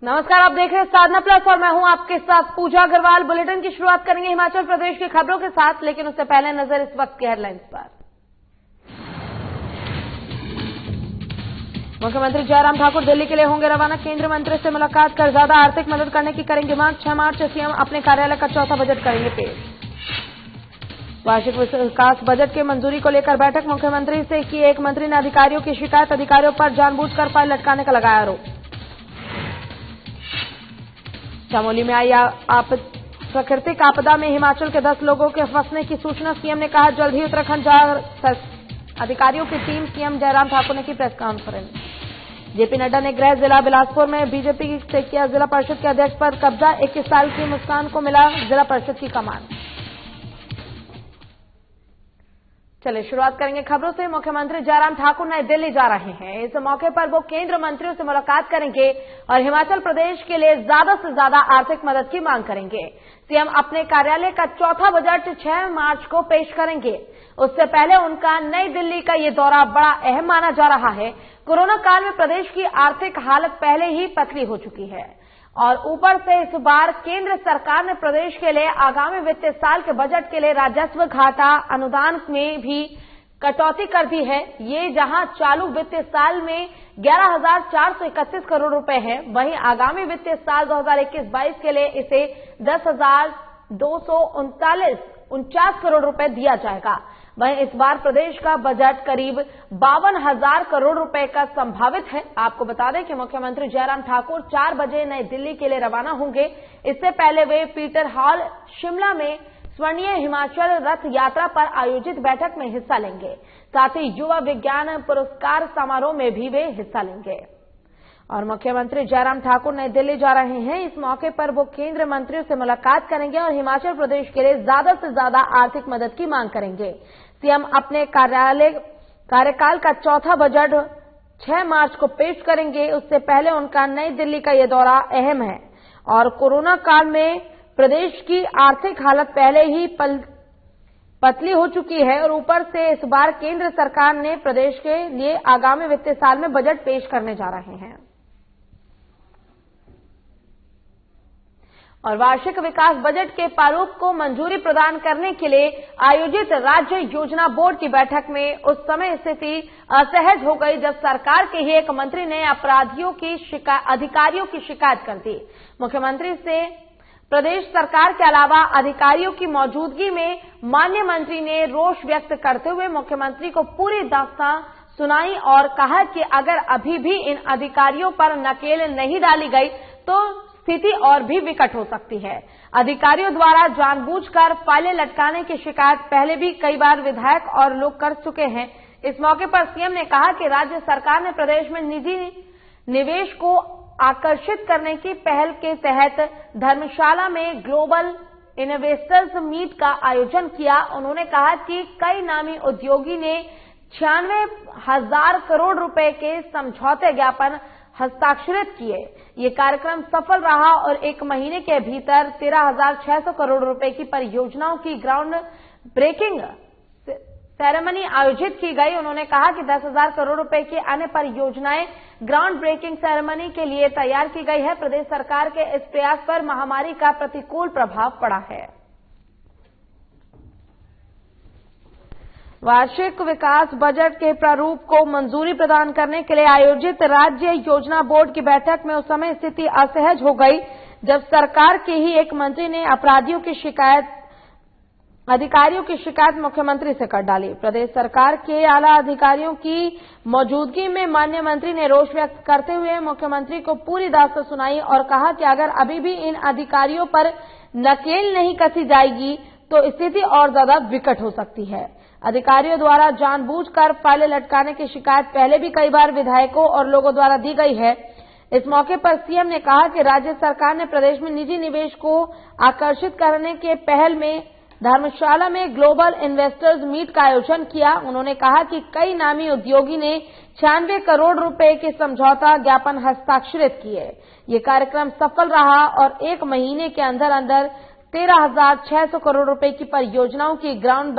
नमस्कार, आप देख रहे हैं साधना प्लस और मैं हूं आपके साथ पूजा अग्रवाल। बुलेटिन की शुरुआत करेंगे हिमाचल प्रदेश की खबरों के साथ, लेकिन उससे पहले नजर इस वक्त की हेडलाइंस पर। मुख्यमंत्री जयराम ठाकुर दिल्ली के लिए होंगे रवाना। केंद्रीय मंत्री से मुलाकात कर ज्यादा आर्थिक मदद करने की करेंगे मांग। 6 मार्च से सीएम अपने कार्यालय का चौथा बजट करेंगे पेश। वार्षिक विकास बजट की मंजूरी को लेकर बैठक। मुख्यमंत्री से की एक मंत्री ने अधिकारियों की शिकायत। अधिकारियों पर जानबूझकर फाइल लटकाने का लगाया आरोप। चमोली में आई प्राकृतिक आपदा में हिमाचल के 10 लोगों के फंसने की सूचना। सीएम ने कहा जल्द ही उत्तराखंड जा अधिकारियों की टीम। सीएम जयराम ठाकुर ने की प्रेस कॉन्फ्रेंस। जेपी नड्डा ने गृह जिला बिलासपुर में बीजेपी से किया जिला परिषद के अध्यक्ष पर कब्जा। 21 साल की मुस्कान को मिला जिला परिषद की कमान। चलिए शुरुआत करेंगे खबरों से। मुख्यमंत्री जयराम ठाकुर नई दिल्ली जा रहे हैं। इस मौके पर वो केंद्र मंत्रियों से मुलाकात करेंगे और हिमाचल प्रदेश के लिए ज्यादा से ज्यादा आर्थिक मदद की मांग करेंगे। सीएम अपने कार्यालय का चौथा बजट 6 मार्च को पेश करेंगे। उससे पहले उनका नई दिल्ली का ये दौरा बड़ा अहम माना जा रहा है। कोरोना काल में प्रदेश की आर्थिक हालत पहले ही पतली हो चुकी है और ऊपर से इस बार केंद्र सरकार ने प्रदेश के लिए आगामी वित्तीय साल के बजट के लिए राजस्व घाटा अनुदान में भी कटौती कर दी है। ये जहां चालू वित्तीय साल में 11,431 करोड़ रुपए है, वहीं आगामी वित्तीय साल 2021-22 के लिए इसे 10,249 करोड़ रुपए दिया जाएगा। वहीं इस बार प्रदेश का बजट करीब 52,000 करोड़ रुपए का संभावित है। आपको बता दें कि मुख्यमंत्री जयराम ठाकुर 4 बजे नई दिल्ली के लिए रवाना होंगे। इससे पहले वे पीटर हॉल शिमला में स्वर्णीय हिमाचल रथ यात्रा पर आयोजित बैठक में हिस्सा लेंगे। साथ ही युवा विज्ञान पुरस्कार समारोह में भी वे हिस्सा लेंगे। और मुख्यमंत्री जयराम ठाकुर नई दिल्ली जा रहे हैं। इस मौके पर वो केंद्रीय मंत्रियों से मुलाकात करेंगे और हिमाचल प्रदेश के लिए ज्यादा से ज्यादा आर्थिक मदद की मांग करेंगे। सीएम अपने कार्यकाल का चौथा बजट 6 मार्च को पेश करेंगे। उससे पहले उनका नई दिल्ली का यह दौरा अहम है और कोरोना काल में प्रदेश की आर्थिक हालत पहले ही पतली हो चुकी है और ऊपर से इस बार केंद्र सरकार ने प्रदेश के लिए आगामी वित्तीय साल में बजट पेश करने जा रहे हैं। और वार्षिक विकास बजट के प्रारूप को मंजूरी प्रदान करने के लिए आयोजित राज्य योजना बोर्ड की बैठक में उस समय स्थिति असहज हो गई जब सरकार के ही एक मंत्री ने अधिकारियों की शिकायत कर दी। मुख्यमंत्री से प्रदेश सरकार के अलावा अधिकारियों की मौजूदगी में माननीय मंत्री ने रोष व्यक्त करते हुए मुख्यमंत्री को पूरी दास्तां सुनाई और कहा कि अगर अभी भी इन अधिकारियों पर नकेल नहीं डाली गई तो स्थिति और भी विकट हो सकती है। अधिकारियों द्वारा जानबूझकर फाइलें लटकाने की शिकायत पहले भी कई बार विधायक और लोग कर चुके हैं। इस मौके पर सीएम ने कहा कि राज्य सरकार ने प्रदेश में निजी निवेश को आकर्षित करने की पहल के तहत धर्मशाला में ग्लोबल इन्वेस्टर्स मीट का आयोजन किया। उन्होंने कहा कि कई नामी उद्योगी ने 96,000 करोड़ रुपए के समझौते ज्ञापन हस्ताक्षरित किए। ये कार्यक्रम सफल रहा और 1 महीने के भीतर 13,600 करोड़ रुपए की परियोजनाओं की ग्राउंड ब्रेकिंग सेरेमनी आयोजित की गई। उन्होंने कहा कि 10,000 करोड़ रुपए की अन्य परियोजनाएं ग्राउंड ब्रेकिंग सेरेमनी के लिए तैयार की गई है। प्रदेश सरकार के इस प्रयास पर महामारी का प्रतिकूल प्रभाव पड़ा है। वार्षिक विकास बजट के प्रारूप को मंजूरी प्रदान करने के लिए आयोजित राज्य योजना बोर्ड की बैठक में उस समय स्थिति असहज हो गई जब सरकार के ही एक मंत्री ने अधिकारियों की शिकायत मुख्यमंत्री से कर डाली। प्रदेश सरकार के आला अधिकारियों की मौजूदगी में माननीय मंत्री ने रोष व्यक्त करते हुए मुख्यमंत्री को पूरी दास्तां सुनाई और कहा कि अगर अभी भी इन अधिकारियों पर नकेल नहीं कसी जाएगी तो स्थिति और ज्यादा विकट हो सकती है। अधिकारियों द्वारा जानबूझकर फाइलें लटकाने की शिकायत पहले भी कई बार विधायकों और लोगों द्वारा दी गई है। इस मौके पर सीएम ने कहा कि राज्य सरकार ने प्रदेश में निजी निवेश को आकर्षित करने के पहल में धर्मशाला में ग्लोबल इन्वेस्टर्स मीट का आयोजन किया। उन्होंने कहा कि कई नामी उद्योगी ने 96 करोड़ रुपए के समझौता ज्ञापन हस्ताक्षरित किए। ये कार्यक्रम सफल रहा और 1 महीने के अंदर 13,600 करोड़ रुपए की परियोजनाओं की ग्राउंड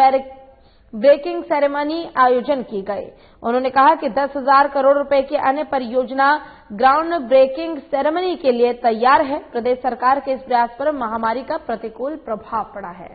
ब्रेकिंग सेरेमनी आयोजन की गई। उन्होंने कहा कि 10,000 करोड़ रुपए की अन्य परियोजना ग्राउंड ब्रेकिंग सेरेमनी के लिए तैयार है। प्रदेश सरकार के इस प्रयास पर महामारी का प्रतिकूल प्रभाव पड़ा है।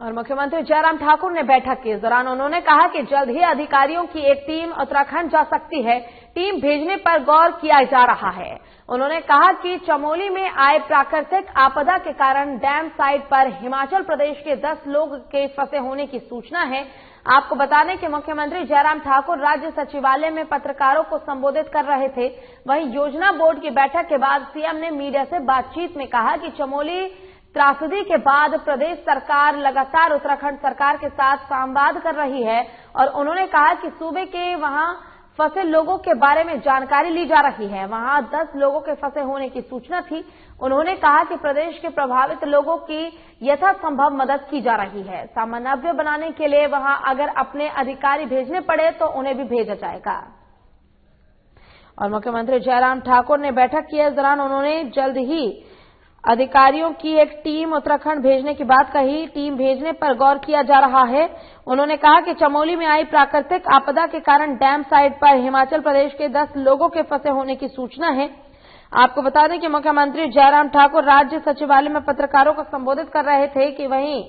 और मुख्यमंत्री जयराम ठाकुर ने बैठक के दौरान उन्होंने कहा कि जल्द ही अधिकारियों की एक टीम उत्तराखंड जा सकती है। टीम भेजने पर गौर किया जा रहा है। उन्होंने कहा कि चमोली में आए प्राकृतिक आपदा के कारण डैम साइट पर हिमाचल प्रदेश के 10 लोग के फंसे होने की सूचना है। आपको बता दें कि मुख्यमंत्री जयराम ठाकुर राज्य सचिवालय में पत्रकारों को संबोधित कर रहे थे। वहीं योजना बोर्ड की बैठक के बाद सीएम ने मीडिया से बातचीत में कहा कि चमोली त्रासदी के बाद प्रदेश सरकार लगातार उत्तराखंड सरकार के साथ संवाद कर रही है और उन्होंने कहा कि सूबे के वहां फंसे लोगों के बारे में जानकारी ली जा रही है। वहां 10 लोगों के फंसे होने की सूचना थी। उन्होंने कहा कि प्रदेश के प्रभावित लोगों की यथासंभव मदद की जा रही है। समन्वय बनाने के लिए वहां अगर अपने अधिकारी भेजने पड़े तो उन्हें भी भेजा जाएगा। और मुख्यमंत्री जयराम ठाकुर ने बैठक की। इस दौरान उन्होंने जल्द ही अधिकारियों की एक टीम उत्तराखंड भेजने की बात कही। टीम भेजने पर गौर किया जा रहा है। उन्होंने कहा कि चमोली में आई प्राकृतिक आपदा के कारण डैम साइट पर हिमाचल प्रदेश के 10 लोगों के फंसे होने की सूचना है। आपको बता दें कि मुख्यमंत्री जयराम ठाकुर राज्य सचिवालय में पत्रकारों को संबोधित कर रहे थे कि वहीं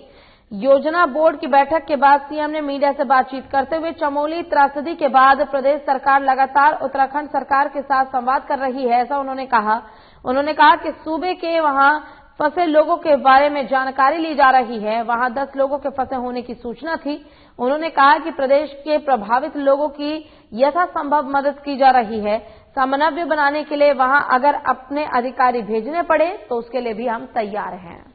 योजना बोर्ड की बैठक के बाद सीएम ने मीडिया से बातचीत करते हुए चमोली त्रासदी के बाद प्रदेश सरकार लगातार उत्तराखंड सरकार के साथ संवाद कर रही है, ऐसा उन्होंने कहा। उन्होंने कहा कि सूबे के वहां फंसे लोगों के बारे में जानकारी ली जा रही है। वहां 10 लोगों के फंसे होने की सूचना थी। उन्होंने कहा कि प्रदेश के प्रभावित लोगों की यथासंभव मदद की जा रही है। समन्वय बनाने के लिए वहां अगर अपने अधिकारी भेजने पड़े तो उसके लिए भी हम तैयार हैं।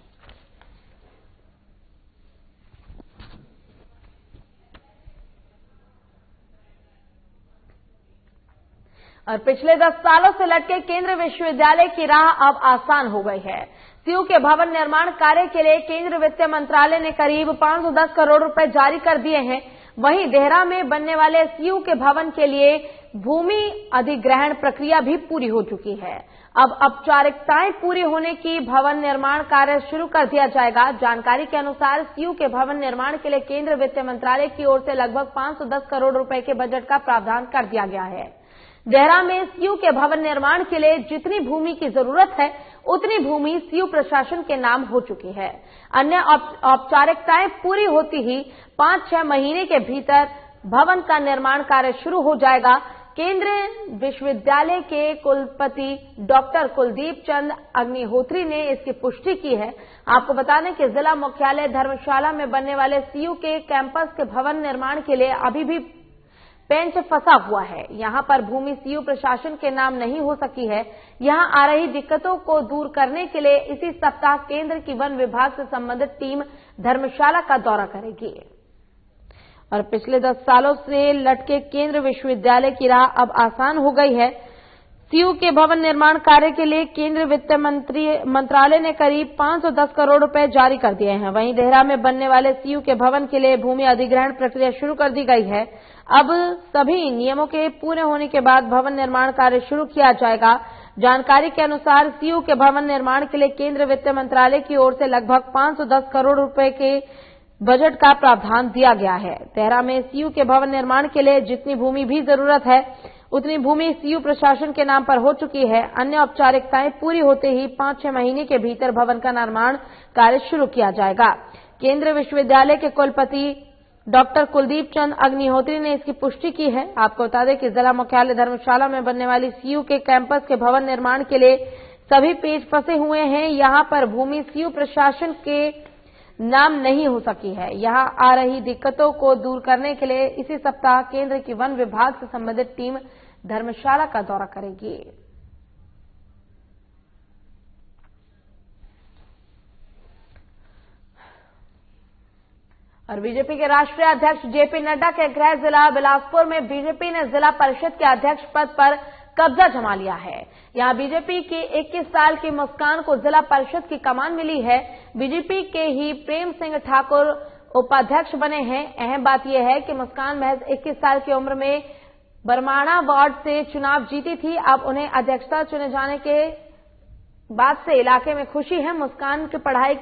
और पिछले 10 सालों से लटके केंद्रीय विश्वविद्यालय की राह अब आसान हो गई है। सीयू के भवन निर्माण कार्य के लिए केंद्रीय वित्त मंत्रालय ने करीब 510 करोड़ रुपए जारी कर दिए हैं। वहीं देहरा में बनने वाले सीयू के भवन के लिए भूमि अधिग्रहण प्रक्रिया भी पूरी हो चुकी है। अब औपचारिकताएं पूरी होने की भवन निर्माण कार्य शुरू कर दिया जाएगा। जानकारी के अनुसार सीयू के भवन निर्माण के लिए केंद्रीय वित्त मंत्रालय की ओर से लगभग 510 करोड़ रुपए के बजट का प्रावधान कर दिया गया है। देहरा में सीयू के भवन निर्माण के लिए जितनी भूमि की जरूरत है उतनी भूमि सीयू प्रशासन के नाम हो चुकी है। अन्य औपचारिकताएं पूरी होती ही 5-6 महीने के भीतर भवन का निर्माण कार्य शुरू हो जाएगा। केंद्रीय विश्वविद्यालय के कुलपति डॉक्टर कुलदीप चंद अग्निहोत्री ने इसकी पुष्टि की है। आपको बता दें कि जिला मुख्यालय धर्मशाला में बनने वाले सीयू के कैंपस के भवन निर्माण के लिए अभी भी पेंच फंसा हुआ है। यहां पर भूमि सीयू प्रशासन के नाम नहीं हो सकी है। यहां आ रही दिक्कतों को दूर करने के लिए इसी सप्ताह केंद्र की वन विभाग से संबंधित टीम धर्मशाला का दौरा करेगी। और पिछले 10 सालों से लटके केंद्रीय विश्वविद्यालय की राह अब आसान हो गई है। सीयू के भवन निर्माण कार्य के लिए केंद्रीय वित्त मंत्रालय ने करीब 510 करोड़ रुपए जारी कर दिए हैं। वहीं देहरा में बनने वाले सीयू के भवन के लिए भूमि अधिग्रहण प्रक्रिया शुरू कर दी गई है। अब सभी नियमों के पूरे होने के बाद भवन निर्माण कार्य शुरू किया जाएगा। जानकारी के अनुसार सीयू के भवन निर्माण के लिए केंद्रीय वित्त मंत्रालय की ओर से लगभग 510 करोड़ रुपए के बजट का प्रावधान दिया गया है। देहरा में सीयू के भवन निर्माण के लिए जितनी भूमि भी जरूरत है उतनी भूमि सीयू प्रशासन के नाम पर हो चुकी है। अन्य औपचारिकताएं पूरी होते ही 5-6 महीने के भीतर भवन का निर्माण कार्य शुरू किया जाएगा। केंद्रीय विश्वविद्यालय के कुलपति डॉक्टर कुलदीप चंद अग्निहोत्री ने इसकी पुष्टि की है। आपको बता दें कि जिला मुख्यालय धर्मशाला में बनने वाली सीयू के कैंपस के भवन निर्माण के लिए सभी पेज फंसे हुए हैं। यहां पर भूमि सीयू प्रशासन के नाम नहीं हो सकी है। यहां आ रही दिक्कतों को दूर करने के लिए इसी सप्ताह केंद्र की वन विभाग से संबंधित टीम धर्मशाला का दौरा करेगी। और बीजेपी के राष्ट्रीय अध्यक्ष जेपी नड्डा के गृह जिला बिलासपुर में बीजेपी ने जिला परिषद के अध्यक्ष पद पर कब्जा जमा लिया है। यहां बीजेपी की 21 साल की मुस्कान को जिला परिषद की कमान मिली है। बीजेपी के ही प्रेम सिंह ठाकुर उपाध्यक्ष बने हैं। अहम बात यह है कि मुस्कान महज 21 साल की उम्र में बरमाणा वार्ड से चुनाव जीती थी। अब उन्हें अध्यक्षता चुने जाने के बाद से इलाके में खुशी है। मुस्कान की पढ़ाई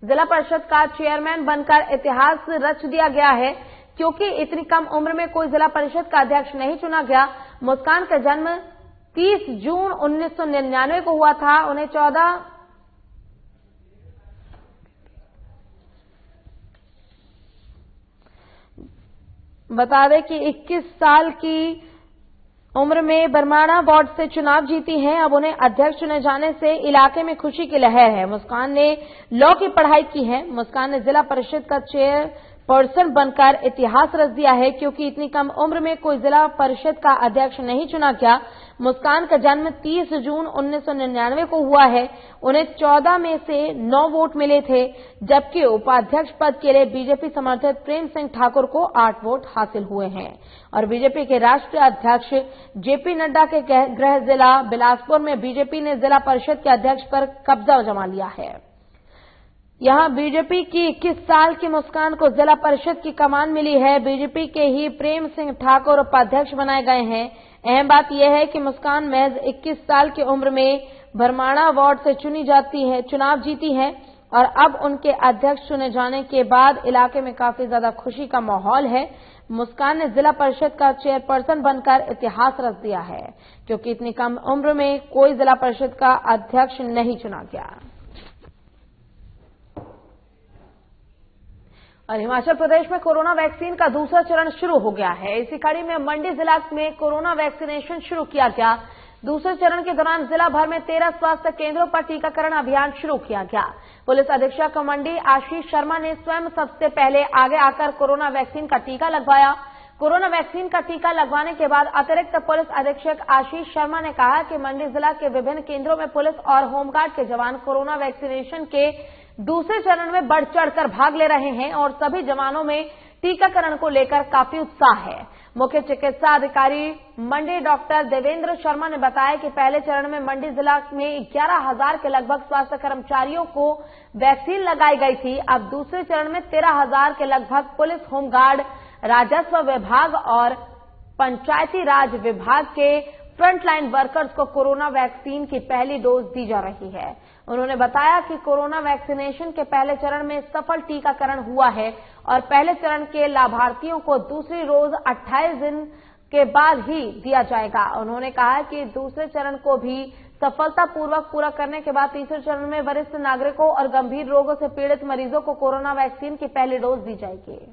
जिला परिषद का चेयरमैन बनकर इतिहास रच दिया गया है, क्योंकि इतनी कम उम्र में कोई जिला परिषद का अध्यक्ष नहीं चुना गया। मुस्कान का जन्म 30 जून 1999 को हुआ था। उन्हें 14 बता दें कि 21 साल की उम्र में बरमाणा वार्ड से चुनाव जीती हैं। अब उन्हें अध्यक्ष चुने जाने से इलाके में खुशी की लहर है। मुस्कान ने लॉ की पढ़ाई की है। मुस्कान ने जिला परिषद का चेयरपर्सन बनकर इतिहास रच दिया है, क्योंकि इतनी कम उम्र में कोई जिला परिषद का अध्यक्ष नहीं चुना गया। मुस्कान का जन्म 30 जून 1999 को हुआ है। उन्हें 14 में से 9 वोट मिले थे, जबकि उपाध्यक्ष पद के लिए बीजेपी समर्थित प्रेम सिंह ठाकुर को 8 वोट हासिल हुए हैं। और बीजेपी के राष्ट्रीय अध्यक्ष जेपी नड्डा के गृह जिला बिलासपुर में बीजेपी ने जिला परिषद के अध्यक्ष पर कब्जा जमा लिया है। यहां बीजेपी की 21 साल की मुस्कान को जिला परिषद की कमान मिली है। बीजेपी के ही प्रेम सिंह ठाकुर उपाध्यक्ष बनाए गए हैं। अहम बात यह है कि मुस्कान महज 21 साल की उम्र में बरमाणा वार्ड से चुनाव जीती है और अब उनके अध्यक्ष चुने जाने के बाद इलाके में काफी ज्यादा खुशी का माहौल है। मुस्कान ने जिला परिषद का चेयरपर्सन बनकर इतिहास रच दिया है, क्योंकि इतनी कम उम्र में कोई जिला परिषद का अध्यक्ष नहीं चुना गया। और हिमाचल प्रदेश में कोरोना वैक्सीन का दूसरा चरण शुरू हो गया है। इसी कड़ी में मंडी जिला में कोरोना वैक्सीनेशन शुरू किया गया। दूसरे चरण के दौरान जिला भर में 13 स्वास्थ्य केंद्रों पर टीकाकरण अभियान शुरू किया गया। पुलिस अधीक्षक मंडी आशीष शर्मा ने स्वयं सबसे पहले आगे आकर कोरोना वैक्सीन का टीका लगवाया। कोरोना वैक्सीन का टीका लगवाने के बाद अतिरिक्त पुलिस अधीक्षक आशीष शर्मा ने कहा कि मंडी जिला के विभिन्न केंद्रों में पुलिस और होमगार्ड के जवान कोरोना वैक्सीनेशन के दूसरे चरण में बढ़ चढ़कर भाग ले रहे हैं और सभी जवानों में टीकाकरण को लेकर काफी उत्साह है। मुख्य चिकित्सा अधिकारी मंडी डॉक्टर देवेंद्र शर्मा ने बताया कि पहले चरण में मंडी जिला में 11,000 के लगभग स्वास्थ्य कर्मचारियों को वैक्सीन लगाई गई थी। अब दूसरे चरण में 13,000 के लगभग पुलिस, होमगार्ड, राजस्व विभाग और पंचायती राज विभाग के फ्रंटलाइन वर्कर्स को कोरोना वैक्सीन की पहली डोज दी जा रही है। उन्होंने बताया कि कोरोना वैक्सीनेशन के पहले चरण में सफल टीकाकरण हुआ है और पहले चरण के लाभार्थियों को दूसरी डोज 28 दिन के बाद ही दिया जाएगा। उन्होंने कहा कि दूसरे चरण को भी सफलतापूर्वक पूरा करने के बाद तीसरे चरण में वरिष्ठ नागरिकों और गंभीर रोगों से पीड़ित मरीजों को कोरोना वैक्सीन की पहली डोज दी जाएगी।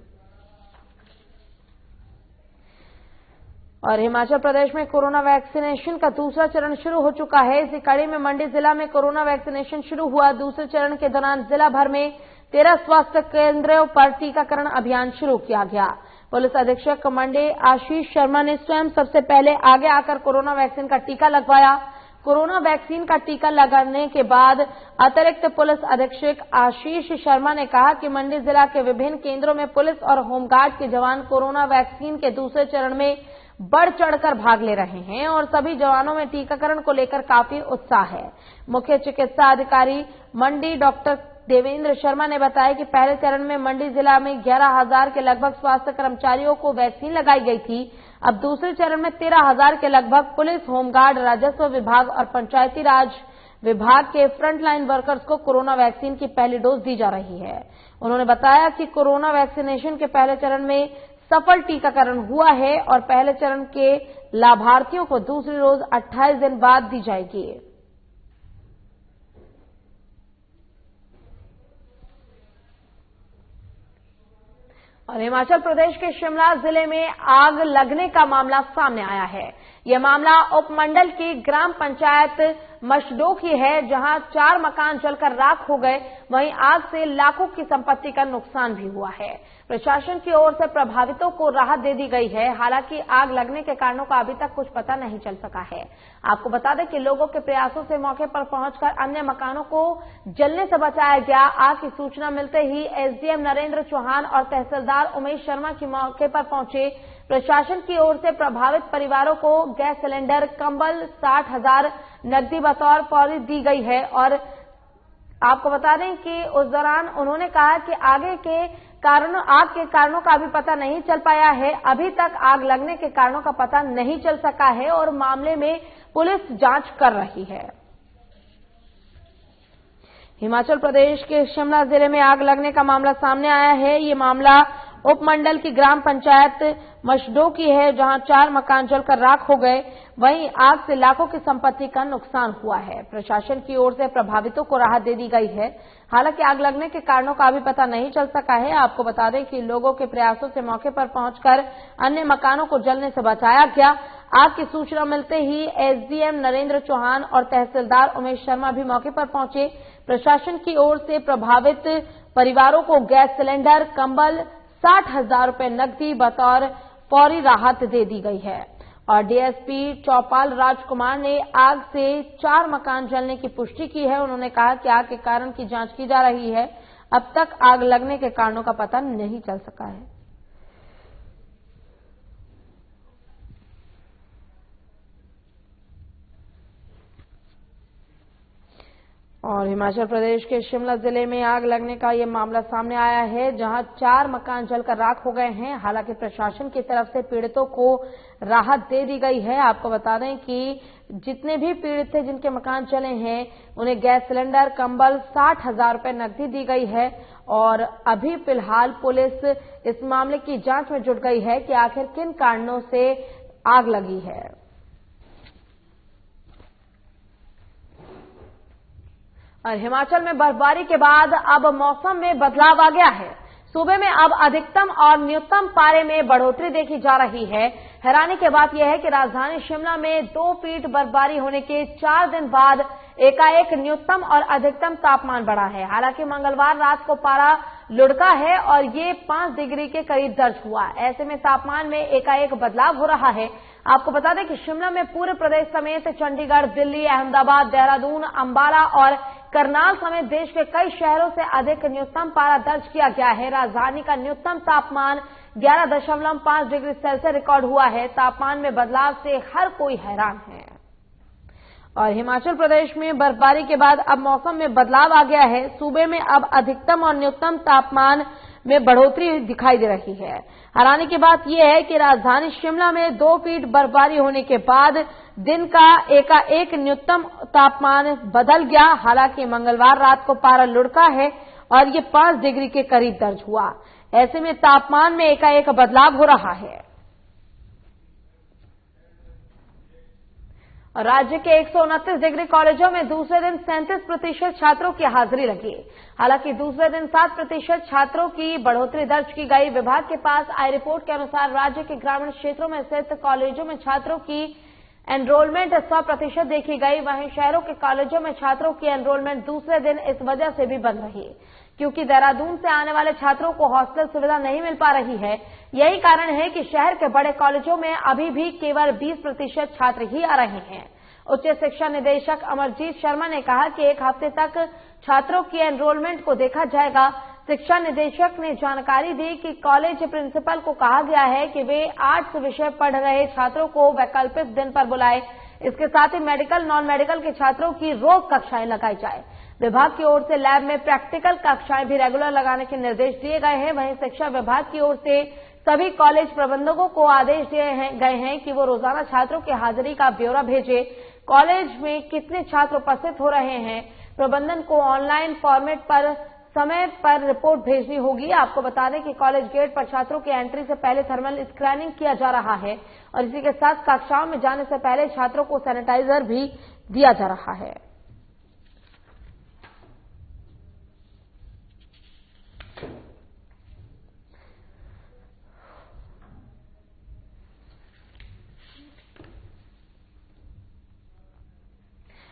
और हिमाचल प्रदेश में कोरोना वैक्सीनेशन का दूसरा चरण शुरू हो चुका है। इसी कड़ी में मंडी जिला में कोरोना वैक्सीनेशन शुरू हुआ। दूसरे चरण के दौरान जिला भर में 13 स्वास्थ्य केंद्रों पर टीकाकरण अभियान शुरू किया गया। पुलिस अधीक्षक मंडी आशीष शर्मा ने स्वयं सबसे पहले आगे आकर कोरोना वैक्सीन का टीका लगवाया। कोरोना वैक्सीन का टीका लगाने के बाद अतिरिक्त पुलिस अधीक्षक आशीष शर्मा ने कहा कि मंडी जिला के विभिन्न केंद्रों में पुलिस और होमगार्ड के जवान कोरोना वैक्सीन के दूसरे चरण में बढ़ चढ़कर भाग ले रहे हैं और सभी जवानों में टीकाकरण को लेकर काफी उत्साह है। मुख्य चिकित्सा अधिकारी मंडी डॉक्टर देवेंद्र शर्मा ने बताया कि पहले चरण में मंडी जिला में 11,000 के लगभग स्वास्थ्य कर्मचारियों को वैक्सीन लगाई गई थी। अब दूसरे चरण में 13,000 के लगभग पुलिस, होमगार्ड, राजस्व विभाग और पंचायती राज विभाग के फ्रंटलाइन वर्कर्स को कोरोना वैक्सीन की पहली डोज दी जा रही है। उन्होंने बताया कि कोरोना वैक्सीनेशन के पहले चरण में सफल टीकाकरण हुआ है और पहले चरण के लाभार्थियों को दूसरी डोज 28 दिन बाद दी जाएगी। और हिमाचल प्रदेश के शिमला जिले में आग लगने का मामला सामने आया है। यह मामला उपमंडल की ग्राम पंचायत मशडो की है, जहां 4 मकान जलकर राख हो गए। वहीं आग से लाखों की संपत्ति का नुकसान भी हुआ है। प्रशासन की ओर से प्रभावितों को राहत दे दी गई है। हालांकि आग लगने के कारणों का अभी तक कुछ पता नहीं चल सका है। आपको बता दें कि लोगों के प्रयासों से मौके पर पहुंचकर अन्य मकानों को जलने से बचाया गया। आग की सूचना मिलते ही एसडीएम नरेंद्र चौहान और तहसीलदार उमेश शर्मा की मौके पर पहुंचे। प्रशासन की ओर से प्रभावित परिवारों को गैस सिलेंडर, कंबल, 60,000 नकदी बतौर फौरी दी गई है और आपको बता दें कि उस दौरान उन्होंने कहा कि आग के कारणों का अभी पता नहीं चल पाया है। अभी तक आग लगने के कारणों का पता नहीं चल सका है और मामले में पुलिस जांच कर रही है। हिमाचल प्रदेश के शिमला जिले में आग लगने का मामला सामने आया है। ये मामला उपमंडल की ग्राम पंचायत मशडो की है, जहां 4 मकान जलकर राख हो गए। वहीं आग से लाखों की संपत्ति का नुकसान हुआ है। प्रशासन की ओर से प्रभावितों को राहत दे दी गई है। हालांकि आग लगने के कारणों का अभी पता नहीं चल सका है। आपको बता दें कि लोगों के प्रयासों से मौके पर पहुंचकर अन्य मकानों को जलने से बचाया गया। आग की सूचना मिलते ही एसडीएम नरेंद्र चौहान और तहसीलदार उमेश शर्मा भी मौके पर पहुंचे। प्रशासन की ओर से प्रभावित परिवारों को गैस सिलेंडर, कंबल, 60,000 रुपए नकदी बतौर फौरी राहत दे दी गई है। और डीएसपी चौपाल राजकुमार ने आग से 4 मकान जलने की पुष्टि की है। उन्होंने कहा कि आग के कारण की जांच की जा रही है। अब तक आग लगने के कारणों का पता नहीं चल सका है। और हिमाचल प्रदेश के शिमला जिले में आग लगने का ये मामला सामने आया है, जहां 4 मकान जलकर राख हो गए हैं। हालांकि प्रशासन की तरफ से पीड़ितों को राहत दे दी गई है। आपको बता दें कि जितने भी पीड़ित थे जिनके मकान जले हैं, उन्हें गैस सिलेंडर, कंबल, 60,000 रुपए नकदी दी गई है। और अभी फिलहाल पुलिस इस मामले की जांच में जुट गई है कि आखिर किन कारणों से आग लगी है। और हिमाचल में बर्फबारी के बाद अब मौसम में बदलाव आ गया है। सूबे में अब अधिकतम और न्यूनतम पारे में बढ़ोतरी देखी जा रही है। हैरानी की बात यह है कि राजधानी शिमला में 2 फीट बर्फबारी होने के 4 दिन बाद एकाएक न्यूनतम और अधिकतम तापमान बढ़ा है। हालांकि मंगलवार रात को पारा लुढ़का है और ये 5 डिग्री के करीब दर्ज हुआ। ऐसे में तापमान में एकाएक बदलाव हो रहा है। आपको बता दें कि शिमला में पूरे प्रदेश समेत चंडीगढ़, दिल्ली, अहमदाबाद, देहरादून, अंबाला और करनाल समेत देश के कई शहरों से अधिक न्यूनतम पारा दर्ज किया गया है। राजधानी का न्यूनतम तापमान 11.5 डिग्री सेल्सियस रिकॉर्ड हुआ है। तापमान में बदलाव से हर कोई हैरान है। और हिमाचल प्रदेश में बर्फबारी के बाद अब मौसम में बदलाव आ गया है। सूबे में अब अधिकतम और न्यूनतम तापमान में बढ़ोतरी दिखाई दे रही है। हैरानी की बात यह है कि राजधानी शिमला में 2 फीट बर्फबारी होने के बाद दिन का एकाएक न्यूनतम तापमान बदल गया। हालांकि मंगलवार रात को पारा लुढ़का है और ये 5 डिग्री के करीब दर्ज हुआ। ऐसे में तापमान में एकाएक बदलाव हो रहा है। और राज्य के 129 डिग्री कॉलेजों में दूसरे दिन 37% छात्रों की हाजिरी लगी। हालांकि दूसरे दिन 7% छात्रों की बढ़ोतरी दर्ज की गई। विभाग के पास आई रिपोर्ट के अनुसार राज्य के ग्रामीण क्षेत्रों में स्थित कॉलेजों में छात्रों की एनरोलमेंट 100% देखी गई। वहीं शहरों के कॉलेजों में छात्रों की एनरोलमेंट दूसरे दिन इस वजह से भी बंद रही क्योंकि देहरादून से आने वाले छात्रों को हॉस्टल सुविधा नहीं मिल पा रही है। यही कारण है कि शहर के बड़े कॉलेजों में अभी भी केवल 20% छात्र ही आ रहे हैं। उच्च शिक्षा निदेशक अमरजीत शर्मा ने कहा कि 1 हफ्ते तक छात्रों की एनरोलमेंट को देखा जाएगा। शिक्षा निदेशक ने जानकारी दी कि कॉलेज प्रिंसिपल को कहा गया है कि वे आर्ट्स विषय पढ़ रहे छात्रों को वैकल्पिक दिन पर बुलाए। इसके साथ ही मेडिकल, नॉन मेडिकल के छात्रों की रोज कक्षाएं लगाई जाए। विभाग की ओर से लैब में प्रैक्टिकल कक्षाएं भी रेगुलर लगाने के निर्देश दिए गए हैं। वहीं शिक्षा विभाग की ओर से सभी कॉलेज प्रबंधकों को आदेश दिए गए हैं कि वो रोजाना छात्रों की हाजिरी का ब्यौरा भेजे। कॉलेज में कितने छात्र उपस्थित हो रहे हैं, प्रबंधन को ऑनलाइन फॉर्मेट पर समय पर रिपोर्ट भेजनी होगी। आपको बता दें कि कॉलेज गेट पर छात्रों की एंट्री से पहले थर्मल स्कैनिंग किया जा रहा है और इसी के साथ कक्षाओं में जाने से पहले छात्रों को सैनिटाइजर भी दिया जा रहा है।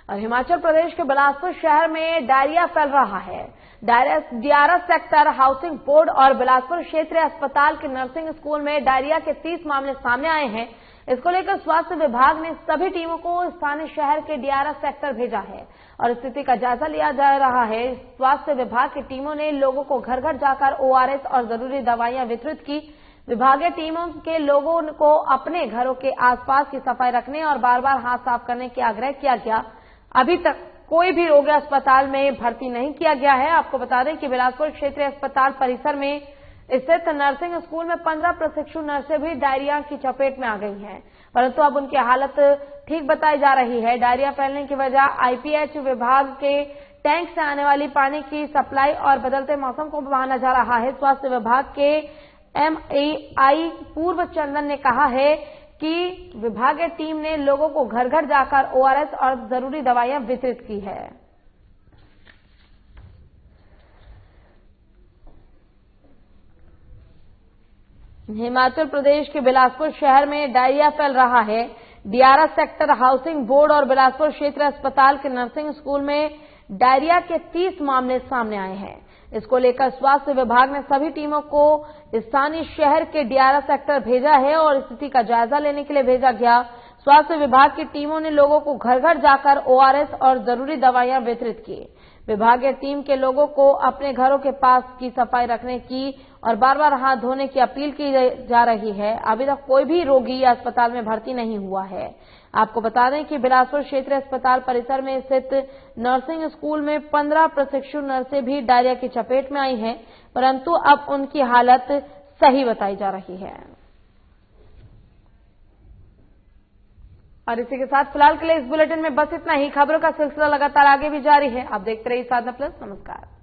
और हिमाचल प्रदेश के बिलासपुर शहर में डायरिया फैल रहा है। डीआरएस सेक्टर, हाउसिंग बोर्ड और बिलासपुर क्षेत्रीय अस्पताल के नर्सिंग स्कूल में डायरिया के 30 मामले सामने आए हैं। इसको लेकर स्वास्थ्य विभाग ने सभी टीमों को स्थानीय शहर के डीआरएस सेक्टर भेजा है और स्थिति का जायजा लिया जा रहा है। स्वास्थ्य विभाग की टीमों ने लोगों को घर घर जाकर ओआरएस और जरूरी दवाइयां वितरित की। विभागीय टीमों के लोगों को अपने घरों के आसपास की सफाई रखने और बार बार हाथ साफ करने का आग्रह किया गया। अभी तक कोई भी रोगी अस्पताल में भर्ती नहीं किया गया है। आपको बता दें कि बिलासपुर क्षेत्रीय अस्पताल परिसर में स्थित नर्सिंग स्कूल में 15 प्रशिक्षु नर्सें भी डायरिया की चपेट में आ गई हैं, परंतु अब उनकी हालत ठीक बताई जा रही है। डायरिया फैलने की वजह आईपीएच विभाग के टैंक से आने वाली पानी की सप्लाई और बदलते मौसम को माना जा रहा है। स्वास्थ्य विभाग के एमएआई पूर्व चंदन ने कहा है कि विभागीय टीम ने लोगों को घर घर जाकर ओआरएस और जरूरी दवाइयां वितरित की है। हिमाचल प्रदेश के बिलासपुर शहर में डायरिया फैल रहा है। दियारा सेक्टर हाउसिंग बोर्ड और बिलासपुर क्षेत्र अस्पताल के नर्सिंग स्कूल में डायरिया के 30 मामले सामने आए हैं। इसको लेकर स्वास्थ्य विभाग ने सभी टीमों को स्थानीय शहर के दियारा सेक्टर भेजा है और स्थिति का जायजा लेने के लिए भेजा गया। स्वास्थ्य विभाग की टीमों ने लोगों को घर घर जाकर ओआरएस और जरूरी दवाइयां वितरित की। विभागीय टीम के लोगों को अपने घरों के पास की सफाई रखने की और बार बार हाथ धोने की अपील की जा रही है। अभी तक कोई भी रोगी अस्पताल में भर्ती नहीं हुआ है। आपको बता दें कि बिलासपुर क्षेत्रीय अस्पताल परिसर में स्थित नर्सिंग स्कूल में 15 प्रशिक्षु नर्सें भी डायरिया की चपेट में आई हैं, परंतु अब उनकी हालत सही बताई जा रही है। और इसी के साथ फिलहाल के लिए इस बुलेटिन में बस इतना ही। खबरों का सिलसिला लगातार आगे भी जारी है। आप देखते रहिए साधना प्लस। नमस्कार।